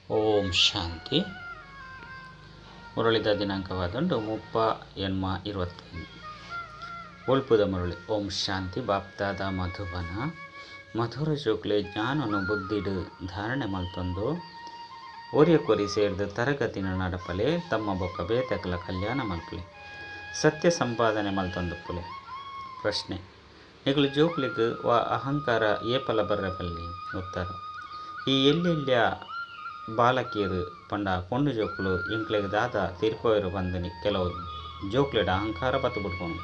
ಓಂ ಶಾಂತಿ. ಮುರಳಿದ ದಿನಾಂಕವಾದಂಡು 30/25 ಒಳ್ಪುದ ಮುರಳಿ. ಓಂ ಶಾಂತಿ. ಬಾಪ್ದಾದ ಮಧುಬನ ಮಧುರ ಜೋಕ್ಲೆ ಜ್ಞಾನನು ಬುದ್ಧಿಡು ಧಾರಣೆ ಮಲ್ತೊಂದು ಒರಿಯಕೊರಿ ಸೇರಿದ ತರಗತಿನ ನಡಪಲೆ ತಮ್ಮ ಬೊಕ್ಕ ಬೇತಕಲ ಕಲ್ಯಾಣ ಮಲ್ಪಲೆ ಸತ್ಯ ಸಂಪಾದನೆ ಮಲ್ತೊಂದುಪ್ಪುಲೆ. ಪ್ರಶ್ನೆ: ನಿಗಳು ಜೋಕ್ಲಿಗೆ ವಾ ಅಹಂಕಾರ ಏಪಲ ಬರ್ರಪಲ್ಲಿ? ಉತ್ತರ: ಈ ಎಲ್ಲೆಲ್ಯ ಬಾಲಕಿಯರು ಪಂಡ ಪೊಂಡು ಜೋಕ್ಲು ಇಂಕ್ಲೆಗ್ ದಾದ ತೀರ್ಪೋಯರು ಬಂದನಿ ಕೆಲವು ಜೋಕ್ಲೆಡ ಅಹಂಕಾರ ಬತ್ತು ಬಿಡ್ಕೊಂಡು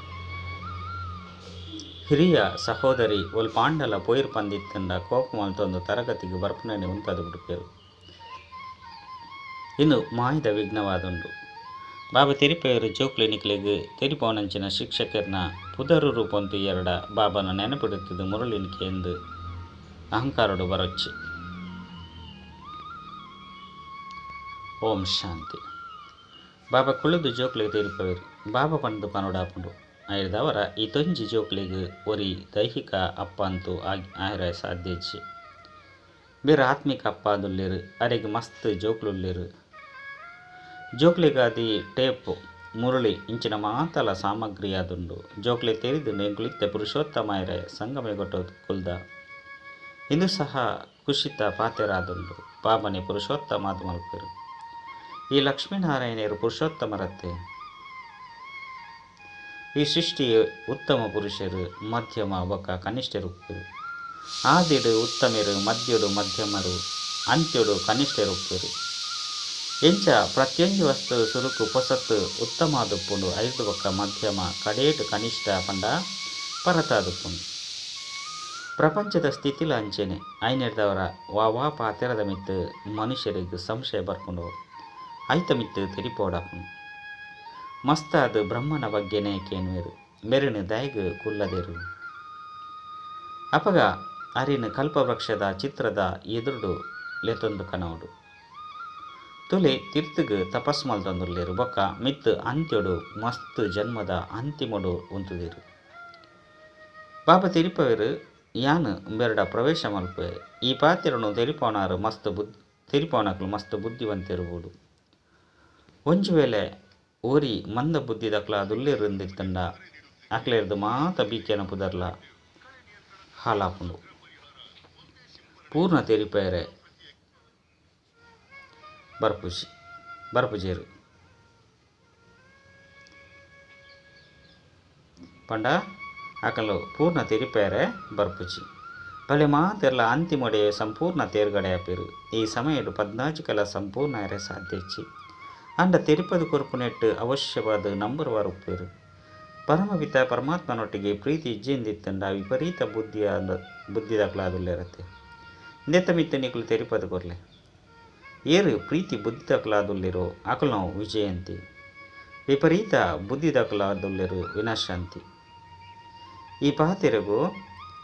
ಹಿರಿಯ ಸಹೋದರಿ ಒಲ್ ಪಾಂಡಲ ಪೊಯ್ರು ಪಂದಿತ್ತಂಡ ಕೋಪ ಮಲ್ತೊಂದು ತರಗತಿಗೆ ಬರ್ಪಣೆ ಉಂತದು ಬಿಡ್ಪೇರು. ಇನ್ನು ಮಾಯದ ವಿಘ್ನವಾದುಂಡು. ಬಾಬಾ ತೆರಿಪೇರು ಜೋಕ್ಲೆ ನಿಕ್ಲೆಗ್ ತೆರಿಪೋನಂಚಿನ ಶಿಕ್ಷಕರ್ನ ಪುದರೂರು ಪೊಂತು ಎರಡ ಬಾಬನ ನೆನಪಿಡುತ್ತಿದ್ದು ಮುರಳಿನಿಕೆ ಎಂದು ಅಹಂಕಾರಡು ಬರೊಚ್ಚಿ. ಓಂ ಶಾಂತಿ. ಬಾಬಾ ಕುಳಿದು ಜೋಕ್ಲಿಗೆ ತೆರಿಪವೇರು. ಬಾಬಾ ಪಂಡು ಪನೋಡಾಪುಂಡು ಆಯ್ದವರ ಈ ತೊಂಜಿ ಜೋಕ್ಲಿಗೆ ಒರಿ ದೈಹಿಕ ಅಪ್ಪ ಅಂತೂ ಆಯ್ರ ಸಾಧ್ಯಚ್ಚಿ. ಬೇರೆ ಆತ್ಮಿಕ ಅಪ್ಪ ಅದುಲ್ಲೇರು ಅರೆಗೆ ಮಸ್ತ್ ಜೋಕ್ಲುಲ್ಲೇರು. ಜೋಕ್ಲಿಗಾದಿ ಟೇಪ್ ಮುರಳಿ ಇಂಚಿನ ಮಾತಲ ಸಾಮಗ್ರಿ ಆದುಂಡು. ಜೋಕ್ಲೆ ತೆರಿದು ನೆಂಕುಳಿತ್ತೆ ಪುರುಷೋತ್ತಮ ಆಯ್ರ ಸಂಗಮೆ ಗೊಟ್ಟೋದು ಕುಲ್ದ. ಇಂದು ಸಹ ಕುಶಿತ ಪಾತೆರಾದುಂಡು. ಬಾಬನೆ ಪುರುಷೋತ್ತಮ ಅದು ಮಲ್ಪೇರು. ಈ ಲಕ್ಷ್ಮೀನಾರಾಯಣರು ಪುರುಷೋತ್ತಮರತ್ತೆ. ಈ ಸೃಷ್ಟಿಯ ಉತ್ತಮ ಪುರುಷರು ಮಧ್ಯಮ ಬೊಕ್ಕ ಕನಿಷ್ಠರು ಉಪ್ಪೇರು. ಆದಿಡು ಉತ್ತಮರು, ಮಧ್ಯಡು ಮಧ್ಯಮರು, ಅಂತ್ಯಡು ಕನಿಷ್ಠರು ಉಪ್ಪೇರು. ಎಂಚ ಪ್ರತಿಯೊಂದು ವಸ್ತು ಸುರುಕು ಪೊಸತ್ತು ಉತ್ತಮಾದುಪ್ಪುಂಡು. ಐದು ಬೊಕ್ಕ ಮಧ್ಯಮ ಕಡೇಟು ಕನಿಷ್ಠ ಪಂಡ ಪರತಾದುಪ್ಪುಂಡು. ಪ್ರಪಂಚದ ಸ್ಥಿತಿಲ ಅಂಚೆನೆ ಐನೆಡ್ದವರ ವಾ ಪಾತೆರದ ಮಿತ್ತು ಮನುಷ್ಯರಿಗೆ ಸಂಶಯ ಬರ್ಕೊಂಡು ಐತ ಮಿತ್ತು ತೆರಿಪೋಡಾಪುಂಡು. ಮಸ್ತಾದ ಬ್ರಹ್ಮನ ಬಗ್ಗೆನೇ ಕೇನ್ವೇರು ಮೆರಿನ ದಯಗು ಕುಲ್ಲದೇರು. ಅಪಗ ಅರಿನ ಕಲ್ಪವೃಕ್ಷದ ಚಿತ್ರದ ಎದುರುಡು ಲೆತೊಂದು ಕನವಡು ತುಲೆ ತಿರ್ತುಗು ತಪಸ್ ಮಲ್ತೊಂದುಲ್ಲೇರು. ಬೊಕ್ಕ ಮಿತ್ತು ಅಂತ್ಯಡು ಮಸ್ತ್ ಜನ್ಮದ ಅಂತಿಮಡು ಉಂತುದೇರು. ಬಾಬಾ ತೆರಿಪವೇರು ಯಾನು ಬೆರಡ ಪ್ರವೇಶ ಮಲ್ಪೆ ಈ ಪಾತ್ರನು ತೆರಿಪೋನಾರು ತೆರಿಪೋನಕ್ಲು ಮಸ್ತ್ ಬುದ್ಧಿವಂತಿರುವುದು. ಒಂಜು ವೇಳೆ ಓರಿ ಮಂದ ಬುದ್ಧಿದಕ್ಲ ದುಲ್ಲೇರುಂದಿತ್ತಂಡ ಅಕ್ಲೇರ್ದು ಮಾತ ಬೀಕೆನ ಪುದರ್ಲ ಹಾಲಾಪುಂಡು. ಪೂರ್ಣ ತೆರಿಪೇರೆ ಬರ್ಪುಜೇರು ಪಂಡ ಅಕಲು ಪೂರ್ಣ ತೆರಿಪೇರೆ ಬರ್ಪುಜಿ ಬಲೆ ಮಾತೆರ್ಲ ಅಂತಿಮೊಡೆ ಸಂಪೂರ್ಣ ತೇರ್ಗಡೆ ಆಪೇರು. ಈ ಸಮಯಡು 14 ಕಲ ಸಂಪೂರ್ಣ ಎರೆ ಸಾಧ್ಯಚ್ಚಿ ಅಂಡ ತೆರಿಪದು ಕೊರ್ಪುನೆಟ್ಟು ಅವಶ್ಯವಾದ ನಂಬರ್ ವಾರ ಉಪ್ಪೇರು. ಪರಮಪಿತ ಪರಮಾತ್ಮನೊಟ್ಟಿಗೆ ಪ್ರೀತಿ ಇಜ್ಜೆಂದಿತ್ತಂಡ ವಿಪರೀತ ಬುದ್ಧಿದಕ್ಲಾದುಲ್ಲೇರತ್ತೆ. ನೆತ್ತಮಿತ್ತ ನಿಕುಲು ತೆರಿಪದು ಕೊರ್ಲೆ ಏರು ಪ್ರೀತಿ ಬುದ್ಧಿದಕ್ಲಾದುಲ್ಲಿರೋ ಅಕಲು ನಾವು ವಿಜಯಂತಿ. ವಿಪರೀತ ಬುದ್ಧಿದಕ್ಲಾದುಲ್ಲಿರು ವಿನಾಶಾಂತಿ. ಈ ಪಾತೆರೆಗೂ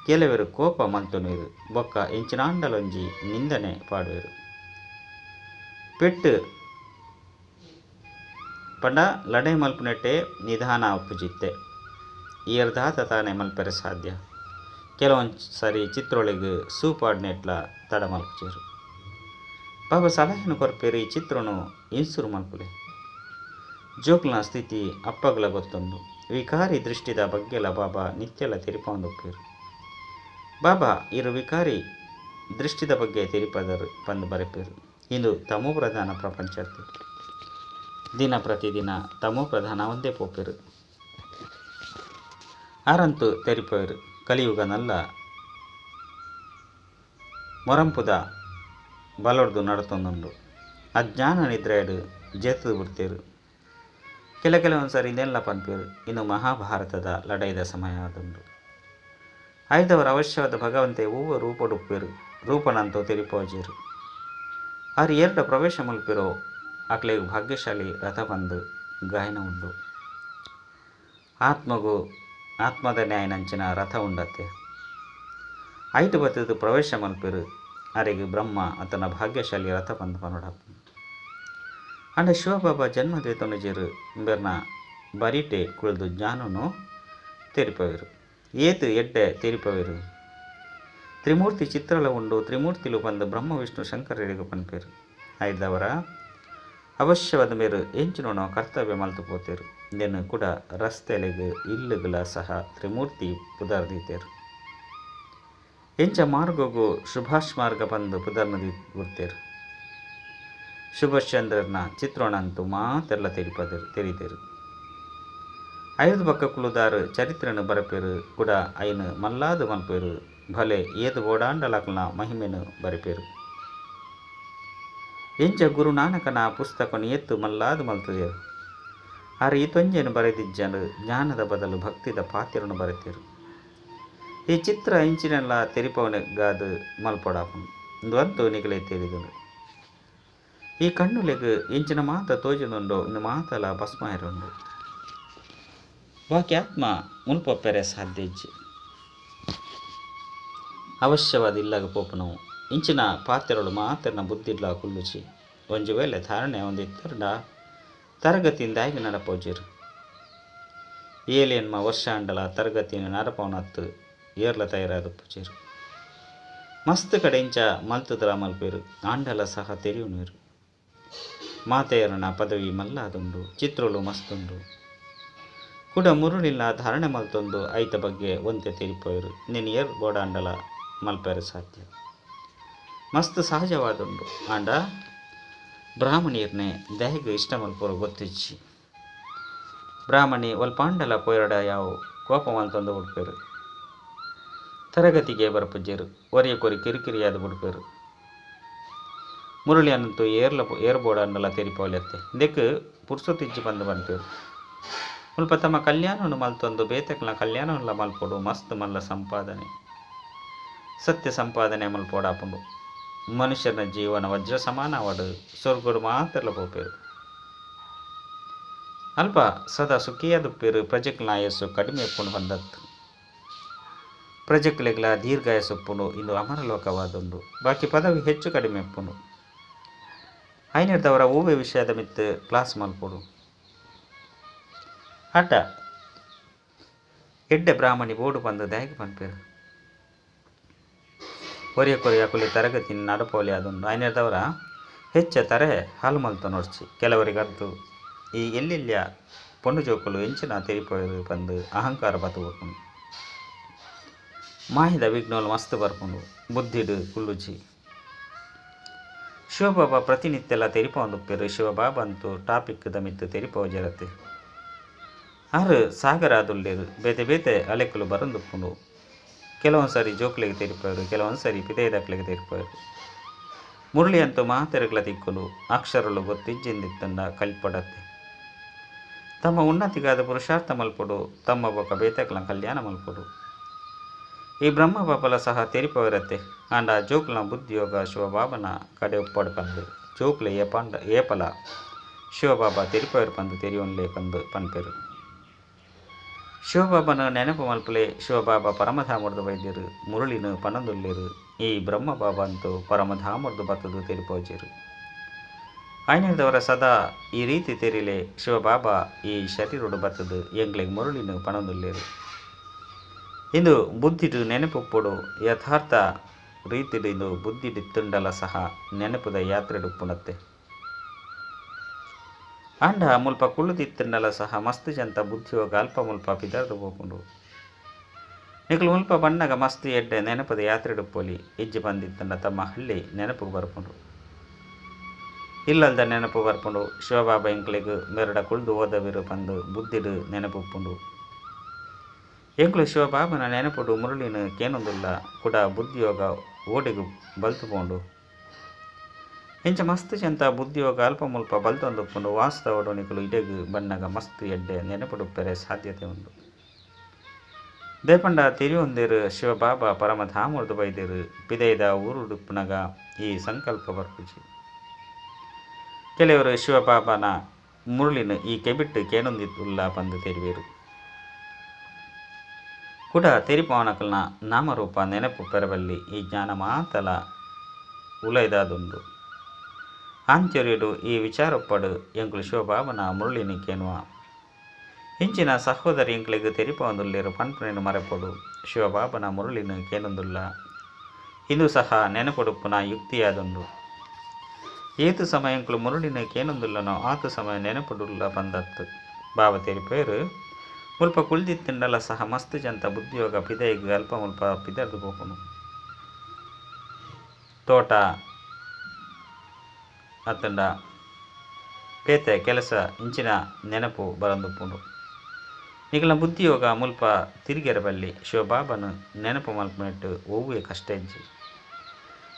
ಕೆಲವರು ಕೋಪ ಮಲ್ತೊನುವೆರು. ಬೊಕ್ಕ ಎಂಚಿನಾಂಡಲೊಂಜಿ ನಿಂದನೆ ಪಾಡುವೆರು. ಪೆಟ್ಟು ಪಂಡ ಲಡೆ ಮಲ್ಪುನೆಟ್ಟೆ ನಿಧಾನ ಅಪ್ಪುಜಿತ್ತೆ ಏರ್ದಾತ ತಾನೇ ಮಲ್ಪೆರೆ ಸಾಧ್ಯ. ಕೆಲವೊಂದು ಸರಿ ಚಿತ್ರೊಳಗೆ ಸೂಪಾಡ್ನೆಟ್ಲ ತಡ ಮಲ್ಪುಜೇರು. ಬಾಬಾ ಸಲಹೆನು ಕೊರ್ಪೇರು ಈ ಚಿತ್ರನು ಇನ್ಸುರು ಮಲ್ಪುಲೆ. ಜೋಕ್ಲನ ಸ್ಥಿತಿ ಅಪ್ಪಗಲ ಗೊತ್ತೊಂದು ವಿಕಾರಿ ದೃಷ್ಟಿದ ಬಗ್ಗೆಲ ಬಾಬಾ ನಿತ್ಯಲ ತೆರಿಪೊಂದುಪ್ಪೇರು. ಬಾಬಾ ಇರು ವಿಕಾರಿ ದೃಷ್ಟಿದ ಬಗ್ಗೆ ತೆರಿಪದರು ಪಂದು ಬರೆಪೇರು. ಇಂದು ತಮೋ ಪ್ರಧಾನ ಪ್ರಪಂಚದ್ದು ದಿನ ಪ್ರತಿದಿನ ತಮೋ ಪ್ರಧಾನ ಒಂದೇ ಪೋಪೇರು. ಆರಂತು ತೆರಿಪೇರು ಕಲಿಯುಗ ನಲ್ಲ ಮೊರಂಪುದ ಬಲೊಡ್ದು ನಡತೊಂದುಂಡು. ಅಜ್ಞಾನ ನಿದ್ರೆಯಡು ಜೇತದು ಬಿಡ್ತೇರು. ಕೆಲವೊಂದು ಸರಿ ಇದೆಲ್ಲ ಪನ್ಪೇರು. ಇನ್ನು ಮಹಾಭಾರತದ ಲಡೈದ ಸಮಯ ಆದುಂಡು. ಐದವರ ಅವಶ್ಯವಾದ ಭಗವಂತೆ ಹೂವು ರೂಪಡುಪ್ಪೇರು. ರೂಪನಂತೂ ತೆರಿಪೋಜೇರು. ಆರು ಎರಡು ಪ್ರವೇಶ ಮಲ್ಪಿರೋ ಅಕ್ಲೆಗ್ ಭಾಗ್ಯಶಾಲಿ ರಥ ಬಂದು ಗಾಯನ ಉಂಡು. ಆತ್ಮಗೂ ಆತ್ಮದ ನ್ಯಾಯನಂಚಿನ ರಥ ಉಂಡತ್ತೆ. ಐಟು ಬತ್ತದು ಪ್ರವೇಶ ಮಲ್ಪಿರು ಅರೆಗೆ ಬ್ರಹ್ಮ ಆತನ ಭಾಗ್ಯಶಾಲಿ ರಥ ಬಂದು ಪನೋಡಾಪು ಅಂಡ ಶಿವಬಾಬಾ ಜನ್ಮದೇ ತೊಂಡಜೇರು ಬೆರ್ನ ಬರಿಟೆ ಕುಳಿದು ಜ್ಞಾನನು ತೆರಿಪವೇರು. ಏತು ಎಡ್ಡೆ ತೆರಿಪವೇರು. ತ್ರಿಮೂರ್ತಿ ಚಿತ್ರಲ ಉಂಡು ತ್ರಿಮೂರ್ತಿಲು ಬಂದು ಬ್ರಹ್ಮ ವಿಷ್ಣು ಶಂಕರರಿಗೆ ಪನ್ಪೇರು. ಐದವರ ಅವಶ್ಯವಾದ ಮೇರು ಎಂಚಿನೋಣ ಕರ್ತವ್ಯ ಮಲ್ತುಪೋತೇರು ಇದನ್ನು ಕೂಡ ರಸ್ತೆಲೆಗೆ ಇಲ್ಲುಗಳ ಸಹ ತ್ರಿಮೂರ್ತಿ ಪುದರ್ದೀತೇರು ಎಂಚ ಮಾರ್ಗಗೂ ಸುಭಾಷ್ ಮಾರ್ಗ ಬಂದು ಪುದರ್ನದಿ ಗುರ್ತೇರು ಸುಭಾಷ್ ಚಂದ್ರನ ಚಿತ್ರೋಣಂತೂ ಮಾತೆಲ್ಲ ತೆರಿತೇರು ಐದು ಪಕ್ಕ ಕುಳುದಾರು ಚರಿತ್ರೆನು ಬರಪೇರು ಕೂಡ ಐನು ಮಲ್ಲಾದು ಮಲ್ಪೇರು ಭಲೆ ಏದು ಓಡಾಂಡಲಕಲ್ನ ಮಹಿಮೆನು ಬರಪೇರು ಎಂಚ ಗುರುನಾನಕನ ಪುಸ್ತಕನು ಎತ್ತು ಮಲ್ಲಾದು ಮಲ್ತದೇರು ಆರು ಈ ತೊಂಜೆನು ಬರೆದಿಜ್ಜನು ಜ್ಞಾನದ ಬದಲು ಭಕ್ತಿದ ಪಾತ್ರನು ಬರೆತೇರು ಈ ಚಿತ್ರ ಇಂಚಿನೆಲ್ಲ ತೆರಿಪವನಿಗಾದು ಮಲ್ಪೊಡಾಪನು ಒಂದು ನಿಗಲೇ ತೇರಿದನು ಈ ಕಣ್ಣುಲೆಗ್ ಇಂಚಿನ ಮಾತ ತೋಜನುಂಡು ಇನ್ನು ಮಾತಲ ಭಸ್ಮಾಯರುಂಡು ವಾಕ್ಯಾತ್ಮ ಮುನ್ಪೊಪ್ಪೆರೆ ಸಾಧ್ಯ ಇಜ್ಜಿ ಅವಶ್ಯವಾದ ಇಲ್ಲಾಗ ಪೋಪನವು ಇಂಚಿನ ಪಾತ್ರೆಗಳು ಮಾತ್ರನ ಬುದ್ಧಿಡ್ಲ ಕುಲ್ಲುಚಿ ಒಂಜು ವೇಳೆ ಧಾರಣೆ ಒಂದಿತ್ತರ್ಡ ತರಗತಿಯಿಂದ ಆಗಿ ನಡಪೋಜಿರು ಏಲೇನ್ಮ ವರ್ಷ ಅಂಡಲ ತರಗತಿಯನ್ನು ನಡಪವನತ್ತು ಏರ್ಲ ತಯಾರಾದ ಪೂಜೆರು ಮಸ್ತ್ ಕಡೆ ಇಂಚ ಮಲ್ತುದ್ರ ಮಲ್ಪೇರು ಆಂಡಲ ಸಹ ತೆರೆಯುನೀರು ಮಾತೆಯರನ ಪದವಿ ಮಲ್ಲಾದುಂಡು ಚಿತ್ರಗಳು ಮಸ್ತುಂಡು ಕೂಡ ಮುರುಳಿಲ್ಲ ಧಾರಣೆ ಮಲ್ತೊಂದು ಐತ ಬಗ್ಗೆ ಒಂತೆ ತೆರಿಪೋಯರು ನೀನು ಏರ್ ಬೋಡಾಂಡಲ ಮಲ್ಪೇರು ಸಾಧ್ಯ ಮಸ್ತ್ ಸಹಜವಾದುಂಡು ಆಂಡ ಬ್ರಾಹ್ಮಣಿಯರ್ನೆ ದೇಹಗೆ ಇಷ್ಟ ಮಲ್ಪೋರು ಗೊತ್ತಿಚ್ಚಿ ಬ್ರಾಹ್ಮಣಿ ಒಲ್ಪಾಂಡಲ ಪೋಯರಡ ಯಾವ ಕೋಪ ಮಲ್ತೊಂದು ಬಿಡ್ಪೇರು ತರಗತಿಗೆ ಬರಪಜ್ಜೇರು ಒರೆಯ ಕೊರಿ ಕಿರಿಕಿರಿಯಾದ ಬಿಡ್ಪೇರು ಮುರುಳಿ ಅನ್ನಂತೂ ಏರ್ಬೋಡಾಂಡಲ ತೆರಿಪೋಲೆತ್ತೆ ಇದಕ್ಕೆ ಪುರ್ಸೊತ್ತಿಜ್ಜಿ ಬಂದು ಬಂತೇರು ಮುಲ್ಪ ತಮ್ಮ ಕಲ್ಯಾಣವನ್ನು ಮಲ್ತೊಂದು ಬೇತಕ್ಲ ಕಲ್ಯಾಣವಲ್ಲ ಮಲ್ಪೊಡು ಮಸ್ತ್ ಮಲ್ಲ ಸಂಪಾದನೆ ಸತ್ಯ ಸಂಪಾದನೆ ಮಲ್ಪೋಡಾಪುಂಡು ಮನುಷ್ಯನ ಜೀವನ ವಜ್ರ ಸಮಾನ ಅವಡು ಸ್ವರ್ಗಡು ಮಾತೆಲ್ಲ ಪೋಪೇರು ಅಲ್ಪ ಸದಾ ಸುಖಿಯಾದುಪ್ಪೇರು ಪ್ರಜೆಕ್ಲ ಆಯಸ್ಸು ಕಡಿಮೆ ಎಪ್ಪುಂಡು ಬಂದತ್ತು ಪ್ರಜೆಕ್ಲೆಗ್ಲ ದೀರ್ಘಾಯಸ್ಸೊಪ್ಪುಂಡು ಇಂದು ಅಮರಲೋಕವಾದುಂಡು ಬಾಕಿ ಪದವಿ ಹೆಚ್ಚು ಕಡಿಮೆ ಎಪ್ಪುಂಡು ಐನಿರ್ದವರ ಹೂವೆ ವಿಷಯದ ಮಿತ್ತು ಕ್ಲಾಸ್ ಮಲ್ಪೊಡು ಅಡ್ಡ ಎಡ್ಡೆ ಬ್ರಾಹ್ಮಣಿ ಬೋಡು ಬಂದು ದಾಗಿ ಪನ್ಪೇರು ಕೊರಿಯ ಕೊರಿಯ ಕುಲಿ ತರಗತಿ ನಡಪೋಲಿ ಅದೊಂದು ಐನಿರ್ದವರ ಹೆಚ್ಚ ತರೆ ಹಾಲು ಮಲ್ತು ನೋಡ್ಸಿ ಕೆಲವರಿಗದ್ದು ಈ ಎಲ್ಲೆಲ್ಲಿಯ ಪೊಂಡು ಜೋಕುಲು ಎಂಚಿನ ತೆರಿಪೋಯರು ಬಂದು ಅಹಂಕಾರ ಬತ್ತುಕೊಂಡು ಮಾಹಿದ ವಿಘ್ನೋಲು ಮಸ್ತ್ ಬರ್ಕೊಂಡು ಬುದ್ಧಿಡು ಕುಲ್ಲುಜಿ ಶಿವಬಾಬಾ ಪ್ರತಿನಿತ್ಯೆಲ್ಲ ತೆರಿಪೊಂದುಪ್ಪೇರು ಶಿವಬಾಬಾ ಅಂತೂ ಟಾಪಿಕ್ ದಮಿತ್ತು ತೆರಿಪೋಜರತ್ತೆ ಆರು ಸಾಗರ ಆದುಲ್ಲೇರು ಬೇತೆ ಬೇತೆ ಅಲೆಕ್ಕಲು ಬರಂದುಪ್ಪುಂಡು ಕೆಲವೊಂದು ಸರಿ ಜೋಕ್ಲಿಗೆ ತೆರಿಪೋರು ಕೆಲವೊಂದು ಸರಿ ಪಿದೇದಕ್ಲಿಗೆ ತೆರಿಪೋರು ಮುರಳಿ ಅಂತೂ ಮಾತೆರೆಗಳ ತಿಕ್ಕಲು ಅಕ್ಷರಗಳು ಗೊತ್ತಿಜ್ಜಿಂದಿತ್ತಂಡ ಕಲ್ಪಡತ್ತೆ ತಮ್ಮ ಉನ್ನತಿಗಾದ ಪುರುಷಾರ್ಥ ಮಲ್ಪೊಡು ತಮ್ಮ ಬೊಕ್ಕ ಬೇತಕ್ಲ ಕಲ್ಯಾಣ ಮಲ್ಪೊಡು ಈ ಬ್ರಹ್ಮ ಬಾಬಲ ಸಹ ತೆರಿಪವಿರತ್ತೆ ಆಂಡ ಜೋಕ್ಲ ಬುದ್ಧಿಯೋಗ ಶಿವಬಾಬನ ಕಡೆ ಉಪ್ಪಡು ಪಂದು ಜೋಕ್ಲೆ ಏಪಲ ಶಿವಬಾಬಾ ತೆರಿಪವರು ಪಂದು ತೆರಿಯೋನ್ಲೆ ಪಂದು ಪನ್ಪೆರು ಶಿವಬಾಬನ ನೆನಪು ಮಲ್ಪಲೆ ಶಿವಬಾಬಾ ಪರಮಧಾಮರ್ದು ವೈದ್ಯರು ಮುರುಳಿನ ಪನಂದುಲ್ಲೇರು ಈ ಬ್ರಹ್ಮ ಬಾಬಾ ಅಂತೂ ಪರಮಧಾಮರ್ದು ಬತ್ತದು ತೆರಿಪೋಜರು ಐನದವರ ಸದಾ ಈ ರೀತಿ ತೆರಿಲೆ ಶಿವಬಾಬಾ ಈ ಶರೀರಡು ಬತ್ತದು ಎಂಗ್ಲೆಗ್ ಮುರುಳಿನ ಪನಂದುಲ್ಲೇರು ಇಂದು ಬುದ್ಧಿಡು ನೆನಪುಪ್ಪುಡು ಯಥಾರ್ಥ ರೀತಿಡು ಇಂದು ಬುದ್ಧಿಡಿತ್ತುಂಡಲ ಸಹ ನೆನಪುದ ಯಾತ್ರೆಡು ಪುಣತ್ತೆ ಅಂಡ ಮುಲ್ಪ ಕುಳ್ಳುದಿತ್ತುಂಡಲ ಸಹ ಮಸ್ತ್ ಜಂತ ಬುದ್ಧಿಯೋಗ ಅಲ್ಪ ಮುಲ್ಪ ಪಿದರ್ದು ಹೋಗುಂಡು ನಿಕಲು ಮುಲ್ಪ ಬಣ್ಣಗ ಮಸ್ತ್ ಎಡ್ಡೆ ನೆನಪದ ಯಾತ್ರೆಡು ಪೋಲಿ ಇಜ್ಜಿ ಬಂದಿತ್ತಂಡ ತಮ್ಮ ಹಳ್ಳಿ ನೆನಪು ಬರ್ಪುಂಡು ಇಲ್ಲಲ್ದ ನೆನಪು ಬರ್ಪುಂಡು ಶಿವಬಾಬಾ ಎಂಕ್ಲೆಗ್ ಮೆರಡ ಕುಳ್ದು ಓದವಿರು ಬಂದು ಬುದ್ಧಿಡು ನೆನಪುಪ್ಪುಂಡು ಎಂಕ್ಲು ಶಿವಬಾಬನ ನೆನಪುಡು ಮುರುಳಿನ ಕೇನೊಂದುಲ್ಲ ಕೂಡ ಬುದ್ಧಿಯೋಗ ಓಡಿಗು ಬಲ್ತುಪೋಂಡು ಇಂಚ ಮಸ್ತ್ ಚಂತ ಬುದ್ಧಿಯೋಗ ಅಲ್ಪ ಮುಲ್ಪ ಬಲ್ತೊಂದುಪ್ಪುಂಡು ವಾಸ್ತವ ಒಡೋಣಿಕಲು ಇಡೆಗು ಬಣ್ಣಗ ಮಸ್ತ್ ಎಡ್ಡೆ ನೆನಪುಡುಪ್ಪೆರೆ ಸಾಧ್ಯತೆ ಉಂಡು ದೇಪಂಡ ತಿರಿಯೊಂದೇರು ಶಿವಬಾಬಾ ಪರಮಧಾಮರ್ದು ಬೈದೇರು ಪಿದೈದ ಊರುಡುಪ್ಪುನಗ ಈ ಸಂಕಲ್ಪ ಬರ್ಪುಜಿ ಕೆಲವರು ಶಿವಬಾಬಾನ ಮುರುಳಿನ ಈ ಕೆಬಿಟ್ಟು ಕೇನೊಂದಿಲ್ಲ ಬಂದು ತೆರಿವೇರು ಕೂಡ ತೆರಿಪವನಕಲ್ನ ನಾಮರೂಪ ನೆನಪು ಪೆರವಲ್ಲಿ ಈ ಜ್ಞಾನ ಮಾತಲ ಉಲೈದಾದುಂಡು ಆಂತ್ಯರ್ಯುಡು ಈ ವಿಚಾರಪ್ಪಡು ಎಂಕ್ಲು ಶಿವಬಾಬನ ಮುರುಳಿನ ಕೇನುವ ಇಂಚಿನ ಸಹೋದರಿ ಎಂಕ್ಲಿಗೆ ತೆರಿಪೊಂದುಲ್ಲೇರು ಪನ್ಪುನೇನು ಮರೆಪೊಡು ಶಿವಬಾಬನ ಮುರುಳಿನ ಕೇನೊಂದುಲ್ಲ ಇಂದು ಸಹ ನೆನಪುಡುಪ್ಪುನ ಯುಕ್ತಿಯಾದುಂಡು ಏತು ಸಮಯಂಕ್ಲು ಮುರುಡಿನ ಕೇನೊಂದುಲ್ಲನೋ ಆತು ಸಮಯ ನೆನಪುಡುಲ್ಲ ಬಂದತ್ತು. ಬಾಬ ತೆರಿಪೇರು ಮುಲ್ಪ ಕುಳ್ದಿತ್ತಿಂಡಲ ಸಹ ಮಸ್ತ್ ಜಂತ ಬುದ್ಧಿಯೋಗ ಪಿದೈಗ್ ಅಲ್ಪ ಮುಲ್ಪ ಪಿದರ್ದು ಪೋಪುನು. ತೋಟ ಅತ್ತಂಡ ಪೇತೆ ಕೆಲಸ ಇಂಚಿನ ನೆನಪು ಬರಂದುಪ್ಪುಂಡು. ನಿಗಲ ಬುದ್ಧಿಯೋಗ ಮುಲ್ಪ ತಿರುಗೆರಬಲ್ಲಿ ಶಿವಬಾಬನು ನೆನಪು ಮಲ್ಪನೆಟ್ಟು ಓವುವೆ ಕಷ್ಟ ಇಜ್ಜಿ.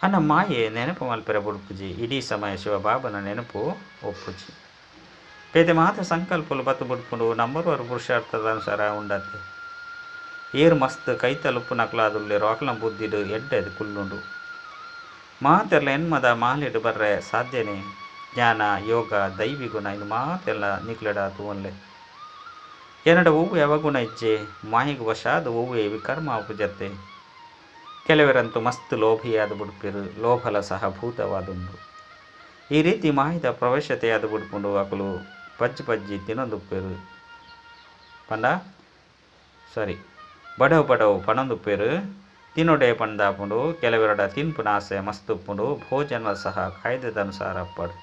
ಅನ್ನ ಮಾಯೆ ನೆನಪು ಮಲ್ಪೆರ ಬುಡುಪುಜಿ ಇಡೀ ಸಮಯ ಶಿವಬಾಬನ ನೆನಪು ಒಪ್ಪುಜಿ. ಪೇದೆ ಮಾತ್ರ ಸಂಕಲ್ಪಲು ಬತ್ತು ಬುಡ್ಪುಂಡು ನಂಬರ್ವಾರು ಪುರುಷಾರ್ಥದ ಅನುಸಾರ ಉಂಡತ್ತೆ. ಏರು ಮಸ್ತ್ ಕೈತಲುಪ್ಪು ನಕಲಾದುಲ್ಲೆ ರೋಕಲ ಬುದ್ಧಿಡು ಎಡ್ಡೆದು ಕುಲ್ಲುಂಡು. ಮಾತೆಲ್ಲ ಎನ್ಮದ ಮಾಲೆಡು ಬರ್ರೆ ಸಾಧ್ಯನೇ ಜ್ಞಾನ ಯೋಗ ದೈವಿ ಗುಣ ಇದು ಮಾತೆಲ್ಲ ನಿಕ್ಲೆಡ ತೂವನ್ಲೆ ಏನಡ ಹೂವು ಯಾವಗುಣ ಇಜ್ಜೆ ಮಾಯಿಗೆ ವಶಾದ ಹೂವೇ ವಿಕರ್ಮ ಉಪಜತ್ತೆ. ಕೆಲವರಂತೂ ಮಸ್ತ್ ಲೋಭಿಯಾದ ಬುಡ್ಪಿರು ಲೋಭಲ ಸಹ ಭೂತವಾದುಂಡು. ಈ ರೀತಿ ಮಾಯಿದ ಪ್ರವೇಶತೆಯಾದ ಬುಡ್ಪುಂಡು ಅಕಲು ಪಜ್ಜಿ ಪಜ್ಜಿ ತಿನ್ನೊಂದುಪ್ಪೇರು ಪಂಡ ಬಡವು ಪಣೊಂದುಪ್ಪೇರು ತಿನ್ನೊಡೆ ಪಂದಾಪುಂಡು. ಕೆಲವರಡ ತಿನ್ಪುನ ಆಸೆ ಮಸ್ತ್ ಉಪ್ಪುಂಡು. ಭೋಜನ ಸಹ ಕಾಯ್ದೆದನುಸಾರ ಅಪ್ಪಡು.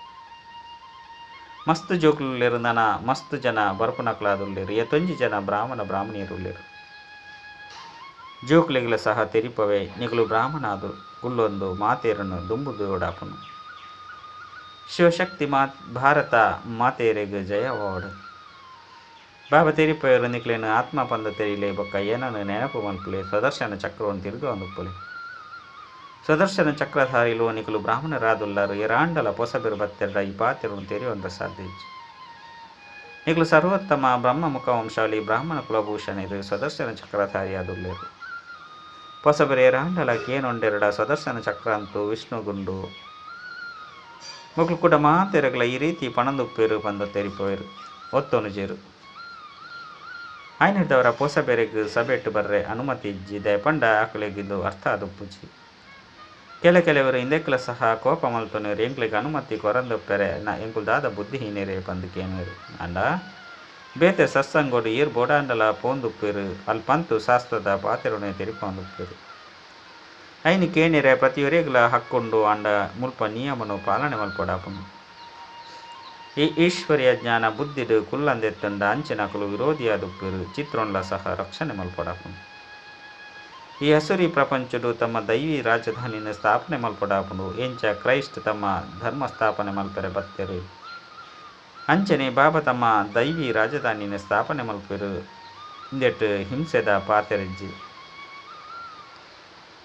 ಮಸ್ತ್ ಜೋಕುಲ್ಲೇರು ನನ ಮಸ್ತ್ ಜನ ಬರ್ಪುನಕ್ಲಾದುಲ್ಲೇರು. ಎತ್ತೊಂಜಿ ಜನ ಬ್ರಾಹ್ಮಣಿಯರುಲ್ಲೇರು. ಜೋಕುಲೆಗಳ ಸಹ ತೆರಿಪವೆ ನಿಗಲು ಬ್ರಾಹ್ಮಣಾದು ಗುಲ್ಲೊಂದು ಮಾತೇರನ್ನು ದುಂಬುದೋಡಾಪುನು. ಶಿವಶಕ್ತಿ ಭಾರತ ಮಾತೇರೆಗ್ ಜಯವಾಡು. ಬಾಬಾ ತೆರಿಪೇರು ನಿಕ್ಲೇನು ಆತ್ಮ ಪಂದ ತೆರಿಲೆ ಬೊಕ್ಕ ಏನನ್ನು ನೆನಪು ಮಲ್ಪುಲೆ ಸ್ವದರ್ಶನ ಚಕ್ರವನ್ನು ತಿರುಗು ಅಂದುಪ್ಪುಲೆ. ಸ್ವದರ್ಶನ ಚಕ್ರಧಾರಿಲು ನಿಕಲು ಬ್ರಾಹ್ಮಣರಾದುಲ್ಲಾರು ಎರಾಂಡಲ ಪೊಸಬೆರು ಬತ್ತೆರಡ ಈ ಪಾತೆರನ್ನು ತೆರೆಯುವಂತ ಸಾಧ್ಯ ಇಜ್ಜಿ. ನಿಕಲು ಸರ್ವೋತ್ತಮ ಬ್ರಹ್ಮ ಮುಖವಂಶಾಲಿ ಬ್ರಾಹ್ಮಣ ಕುಲಭೂಷಣಿರು ಸ್ವದರ್ಶನ ಚಕ್ರಧಾರಿಯಾದುಲ್ಲೇರು. ಪೊಸಬೆರು ಎರಾಂಡಲ ಕೇನೊಂಡೆರಡ ಸ್ವದರ್ಶನ ಚಕ್ರ ಅಂತೂ ವಿಷ್ಣುಗುಂಡು ಮಕ್ಕಳು ಕೂಡ ಮಾತೆರಗಲ ಈ ರೀತಿ ಪಣಂದುಪ್ಪೇರು ಬಂದ ತೆರಿಪೋಯರು ಒತ್ತೊನುಜೇರು. ಆಯ್ನಿದ್ದವರ ಪೊಸಬೆರೆಗ್ ಸಭೆಟ್ಟು ಬರ್ರೆ ಅನುಮತಿ ಇಜ್ಜಿ ದಯಪಂಡ ಆಕಲೆಗಿದ್ದು ಅರ್ಥ ಆದುಪ್ಪುಜಿ. ಕೆಲವರು ಇಂದೆಕ್ಕಲ ಸಹ ಕೋಪ ಮಲ್ತೊನೇರು ಎಂಕ್ಲೆಗ್ ಅನುಮತಿ ಕೊರಂದುಪ್ಪೆರೆ ಎಂಕುಲು ದಾದ ಬುದ್ಧಿಹೀನೆರೆ ಪಂದುಕೇನೇರು ಅಂಡ ಬೇತೆ ಸತ್ಸಂಗೋಡು ಈರ್ ಬೋಡಾಂಡಲ ಪೋಂದುಪ್ಪೇರು ಅಲ್ಪಂತು ಶಾಸ್ತ್ರದ ಪಾತೆರುಣೆ ತೆರಿಪೊಂದುಪ್ಪೇರು. ಐನಿ ಕೇಣಿರೆ ಪ್ರತಿಯೊರೆಗ್ಲ ಹಕ್ಕೊಂಡು ಅಂಡ ಮುಲ್ಪ ನಿಯಮನು ಪಾಲನೆ ಮಲ್ಪೊಡಾಪುನು. ಈ ಈಶ್ವರ್ಯ ಜ್ಞಾನ ಬುದ್ಧಿಡು ಕುಲ್ಲಂದೆತ್ತಂಡ ಅಂಚಿನಕಲು ವಿರೋಧಿಯಾದುಪ್ಪೇರು ಚಿತ್ರೋನ್ಲ ಸಹ ರಕ್ಷಣೆ ಮಲ್ಪೊಡಾಪುನು. ಈ ಹಸುರಿ ಪ್ರಪಂಚಡು ತಮ್ಮ ದೈವಿ ರಾಜಧಾನಿನ ಸ್ಥಾಪನೆ ಮಲ್ಪೊಡಾಪುನು. ಎಂಚ ಕ್ರೈಸ್ಟ್ ತಮ್ಮ ಧರ್ಮ ಸ್ಥಾಪನೆ ಮಲ್ಪೆರೆ ಬತ್ತೆರು. ಅಂಚನೆ ಬಾಬಾ ತಮ್ಮ ದೈವಿ ರಾಜಧಾನಿನ ಸ್ಥಾಪನೆ ಮಲ್ಪೆರು ಇಂದೆಟ್ಟು ಹಿಂಸೆದ ಪಾತೆರೆಜ್ಜಿ.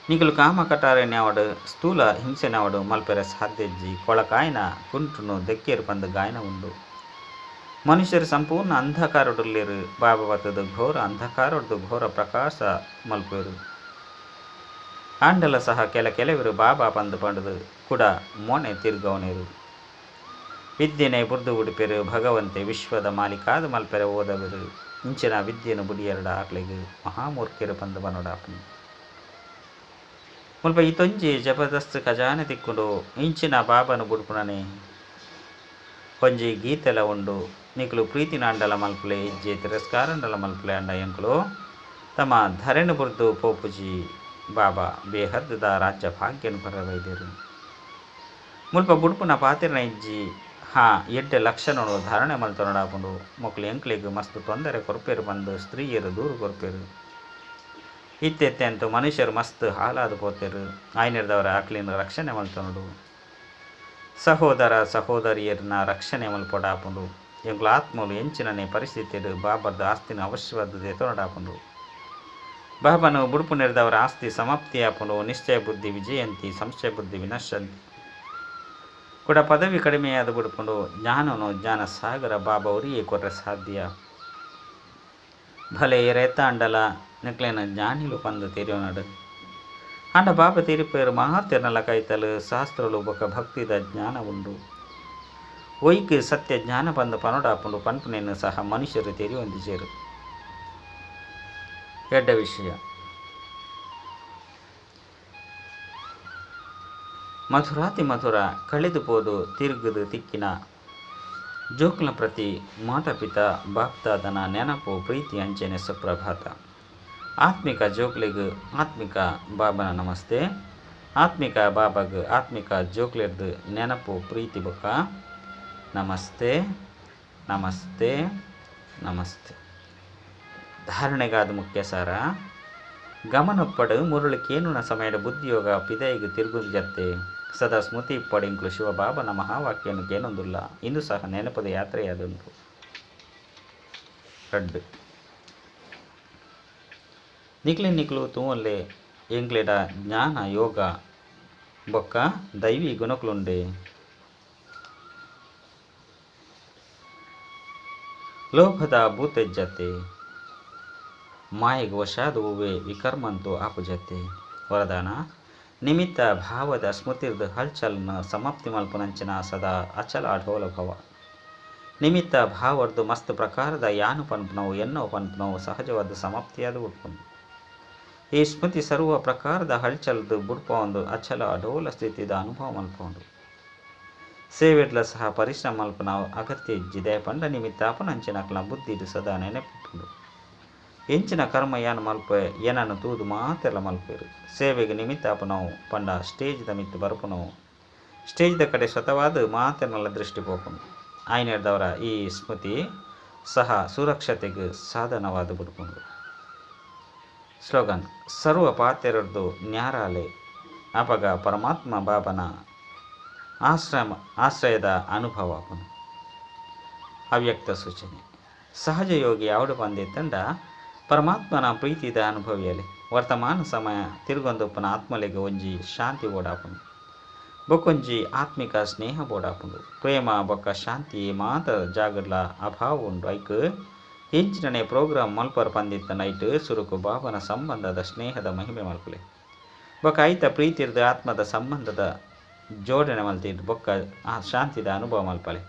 ನಿಗಲು ಕಾಮ ಕಟಾರಣ್ಯಾವಡು ಸ್ಥೂಲ ಹಿಂಸೆನವಡು ಮಲ್ಪೆರೆ ಸಾಧ್ಯಜ್ಜಿ. ಕೊಳಕಾಯನ ಕುಂಟುನು ದೆಕ್ಕೇರು ಪಂದು ಗಾಯನ ಉಂಡು. ಮನುಷ್ಯರು ಸಂಪೂರ್ಣ ಅಂಧಕಾರಡುಲ್ಲೇರು. ಬಾಬಾ ಬತ್ತದು ಘೋರ ಅಂಧಕಾರದ್ದು ಘೋರ ಪ್ರಕಾಶ ಮಲ್ಪೇರು. ಆಂಡಲ ಸಹ ಕೆಲವರು ಬಾಬಾ ಪಂದು ಪಂಡದು ಕೂಡ ಮೋನೆ ತಿರ್ಗವನೇರು. ವಿದ್ಯೆನೆ ಬುರ್ದು ಉಡುಪೆರು ಭಗವಂತೆ ವಿಶ್ವದ ಮಾಲಿಕಾದ ಮಲ್ಪೆರೆ ಓದವರು ಇಂಚಿನ ವಿದ್ಯೆನು ಬುಡಿಯರಡ ಆಕ್ಲೆಗ್ ಮಹಾಮೂರ್ಖರು ಪಂದು ಬನೋಡಾಪನು. ಮುಲ್ಪ ಈ ತೊಂಜಿ ಜಬರ್ದಸ್ತ್ ಖಜಾನೆ ತಿಕ್ಕುಂಡು ಇಂಚಿನ ಬಾಬಾನು ಬುಡ್ಪುಣನೆ ಒಂಜಿ ಗೀತೆಲ ಉಂಡು. ನಿಕಲು ಪ್ರೀತಿನಾಂಡಲ ಮಲ್ಪುಲೆ ಇಜ್ಜೆ ತಿರಸ್ಕಾರಂಡಲ ಮಲ್ಪುಲೆ ಅಂಡ ಎಂಕುಲು ತಮ್ಮ ಧರೆನು ಬುರ್ದು ಪೋಪುಜಿ ಬಾಬಾ ಬೇಹದ್ದದ ರಾಜ್ಯ ಭಾಗ್ಯನು ಪರವೈದ್ಯರು. ಮುಲ್ಪ ಬುಡ್ಪುನ ಪಾತಿರನ ಇಜ್ಜಿ ಎಡ್ಡೆ ಲಕ್ಷಣನು ಧಾರಣೆ ಮಲ್ತೊನಡಾಪುಂಡು. ಮೊಕ್ಲು ಎಂಕ್ಲೆಗ್ ಮಸ್ತ್ ತೊಂದರೆ ಕೊರ್ಪೇರು ಬಂದು ಸ್ತ್ರೀಯರು ದೂರು ಕೊರ್ಪೇರು. ಇತ್ತೆತ್ತೆ ಅಂತೂ ಮನುಷ್ಯರು ಮಸ್ತ್ ಹಾಲಾದು ಪೋತೆರು. ಆಯ್ನಿರ್ದವರ ಆಕ್ಲಿನ ರಕ್ಷಣೆ ಮಲ್ತೊನಡು. ಸಹೋದರ ಸಹೋದರಿಯರನ್ನ ರಕ್ಷಣೆ ಮಲ್ಪೊಡಾಪುಂಡು. ಎಂಕ್ಲ ಆತ್ಮಲು ಎಂಚಿನನೆ ಪರಿಸ್ಥಿತಿಡು ಬಾಬರ್ದ ಆಸ್ತಿನ ಅವಶ್ಯವಾದ ಎತ್ತೊನಡಾಪುಂಡು. ಬಾಬನು ಬುಡ್ಪುನಿರ್ದವರ ಆಸ್ತಿ ಸಮಾಪ್ತಿಯಾಪುಂಡು. ನಿಶ್ಚಯ ಬುದ್ಧಿ ವಿಜಯಂತಿ ಸಂಶಯ ಬುದ್ಧಿ ವಿನಶಂತಿ. ಕೂಡ ಪದವಿ ಕಡಿಮೆಯಾದ ಬುಡ್ಪುಂಡು. ಜ್ಞಾನನು ಜ್ಞಾನ ಸಾಗರ ಬಾಬಾ ಅವರಿಗೆ ಕೊರ್ರೆ ಸಾಧ್ಯ. ಭಲೆ ಎರೆತ ಅಂಡಲ ನಿಕ್ಲೇನ ಜ್ಞಾನಿಲು ಪಂದು ತೆರಿಯೋನಡು. ಅಂಡ ಬಾಬಾ ತೆರಿಪೇರು ಮಹಾತೆರ್ನಲ ಕೈತಲು ಶಾಸ್ತ್ರಲು ಬೊಕ ಭಕ್ತಿದ ಜ್ಞಾನ ಉಂಡು. ಒಯ್ಕ್ ಸತ್ಯ ಜ್ಞಾನ ಪಂದು ಪನೋಡಾಪುಂಡು. ಪನ್ಪುನೆಯನ್ನು ಸಹ ಮನುಷ್ಯರು ತೆರಿಯೊಂದಿಜೇರು. ಎಡ್ಡ ವಿಷಯ ಮಧುರಾತಿ ಮಧುರ ಕಳೆದು ಪೋದು ತಿರುಗುದು ತಿಕ್ಕಿನ ಜೋಕ್ಲ ಪ್ರತಿ ಮಾತಾಪಿತಾ ಬಾಪ್ದಾದನ ನೆನಪು ಪ್ರೀತಿ ಅಂಚೆನೆ ಸುಪ್ರಭಾತ. ಆತ್ಮಿಕ ಜೋಕ್ಲಿಗ್ ಆತ್ಮಿಕ ಬಾಬನ ನಮಸ್ತೆ. ಆತ್ಮಿಕ ಬಾಬಾಗ ಆತ್ಮಿಕ ಜೋಕ್ಲೆರ್ದು ನೆನಪು ಪ್ರೀತಿ ಬೊಕ್ಕ ನಮಸ್ತೆ ನಮಸ್ತೆ ನಮಸ್ತೆ. ಧಾರಣೆಗಾದ ಮುಖ್ಯ ಸಾರ ಗಮನಪ್ಪಡು ಮುರುಳು ಕೇನುನ ಸಮಯದ ಬುದ್ಧಿಯೋಗ ಪಿದೈಗೆ ತಿರುಗುದು ಜತ್ತೆ ಸದಾ ಸ್ಮೃತಿ ಇಪ್ಪಡಿಂಕ್ಲು ಶಿವಬಾಬನ ಮಹಾವಾಕ್ಯನು ಕೇನೊಂದುಲ್ಲ ಇಂದು ಸಹ ನೆನಪದ ಯಾತ್ರೆಯಾದುಂಟು. ರಡ್ಡು ನಿಕ್ಲು ತೂವಲ್ಲೇ ಎಂಕ್ಲೆಡ ಜ್ಞಾನ ಯೋಗ ಬೊಕ್ಕ ದೈವಿ ಗುಣಕ್ಲುಂಡೆ ಲೋಭದ ಭೂತೆಜ್ಜತೆ ಮಾಯೆಗೆ ವಶಾದುವೆ ವಿಕರ್ಮಂತು ಆಪುಜತೆ. ವರದಾನ ನಿಮಿತ್ತ ಭಾವದ ಸ್ಮೃತಿರ್ದು ಹಲ್ಚಲ್ನ ಸಮಾಪ್ತಿ ಮಲ್ಪುನಂಚಿನ ಸದಾ ಅಚಲ ಅಢೋಲ ಭವ. ನಿಮಿತ್ತ ಭಾವರ್ದು ಮಸ್ತ್ ಪ್ರಕಾರದ ಯಾನು ಪನ್ಪನವು ಎನ್ನೋ ಪನ್ಪನವು ಸಹಜವಾದ ಸಮಾಪ್ತಿಯಾದ ಉಟ್ಕೊಂಡು ಈ ಸ್ಮೃತಿ ಸರ್ವ ಪ್ರಕಾರದ ಹಲ್ಚಲ್ದು ಬುಡ್ಪೊಂದು ಅಚಲ ಅಢೋಲ ಸ್ಥಿತಿದ ಅನುಭವ ಮಲ್ಪೊಂಡು ಸೇವೆಡ್ಲ ಸಹ ಪರಿಶ್ರಮ ಮಲ್ಪನ ಅಗತ್ಯ ಇಜ್ಜಿದೆ ಪಂಡ ನಿಮಿತ್ತ ಅಪನಂಚಿನಕ್ಲ ಬುದ್ಧಿದು ಸದಾ ನೆನಪಿಟ್ಟು ಎಂಚಿನ ಕರ್ಮ ಏನು ಮಲ್ಪ ಏನನ್ನು ತೂದು ಮಾತೆಲ್ಲ ಮಲ್ಪೇರು ಸೇವೆಗೆ ನಿಮಿತ್ತ ಅಪನವು ಪಂಡ ಸ್ಟೇಜ್ದ ಮಿತ್ತು ಬರಪನವು ಸ್ಟೇಜ್ದ ಕಡೆ ಸ್ವತವಾದ ಮಾತೆನ್ನೆಲ್ಲ ದೃಷ್ಟಿ ಪೋಪನು ಆಯ್ನೆಡ್ದವರ ಈ ಸ್ಮೃತಿ ಸಹ ಸುರಕ್ಷತೆಗೆ ಸಾಧನವಾದ ಬಿಡ್ಕೊಂಡು. ಸ್ಲೋಗನ್ ಸರ್ವ ಪಾತೆರದ್ದು ನ್ಯಾರಾಲೆ ಅಪಗ ಪರಮಾತ್ಮ ಬಾಬನ ಆಶ್ರಯದ ಅನುಭವ. ಅವ್ಯಕ್ತ ಸೂಚನೆ ಸಹಜ ಯೋಗಿ ಯಾವಡು ಬಂದೆ ತಂಡ ಪರಮಾತ್ಮನ ಪ್ರೀತಿದ ಅನುಭವಿಯಲಿ ವರ್ತಮಾನ ಸಮಯ ತಿರುಗೊಂದೊಪ್ಪನ ಆತ್ಮಲೆಗೆ ಒಂಜಿ ಶಾಂತಿ ಓಡಾಪುಂಡು ಬೊಕ್ಕೊಂಜಿ ಆತ್ಮಿಕ ಸ್ನೇಹ ಬೋಡಾಪುಂಡು ಪ್ರೇಮ ಬೊಕ್ಕ ಶಾಂತಿ ಮಾತ ಜಾಗಡ್ಲ ಅಭಾವ ಉಂಡು ಐಕ್ ಹೆಂಚಿನನೆ ಪ್ರೋಗ್ರಾಮ್ ಮಲ್ಪರ್ ಪಂದಿತ್ತ ನೈಟ್ ಸುರುಕು ಬಾಬನ ಸಂಬಂಧದ ಸ್ನೇಹದ ಮಹಿಮೆ ಮಲ್ಪಲೆ ಬೊಕ್ಕ ಐತ ಪ್ರೀತಿರ್ದ ಆತ್ಮದ ಸಂಬಂಧದ ಜೋಡಣೆ ಮಲ್ತಿದ್ದು ಬೊಕ್ಕ ಆ ಶಾಂತಿದ ಅನುಭವ ಮಲ್ಪಲೆ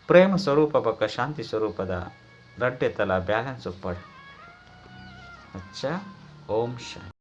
ಪ್ರೇಮ ಸ್ವರೂಪ ಬೊಕ್ಕ ಶಾಂತಿ ಸ್ವರೂಪದ ರಡ್ಡೆ ತಲ ಬ್ಯಾಲೆನ್ಸ್ ಉಪ್ಪಡು. ಅಚ್ಚ ಓಂ ಶಾಂತಿ.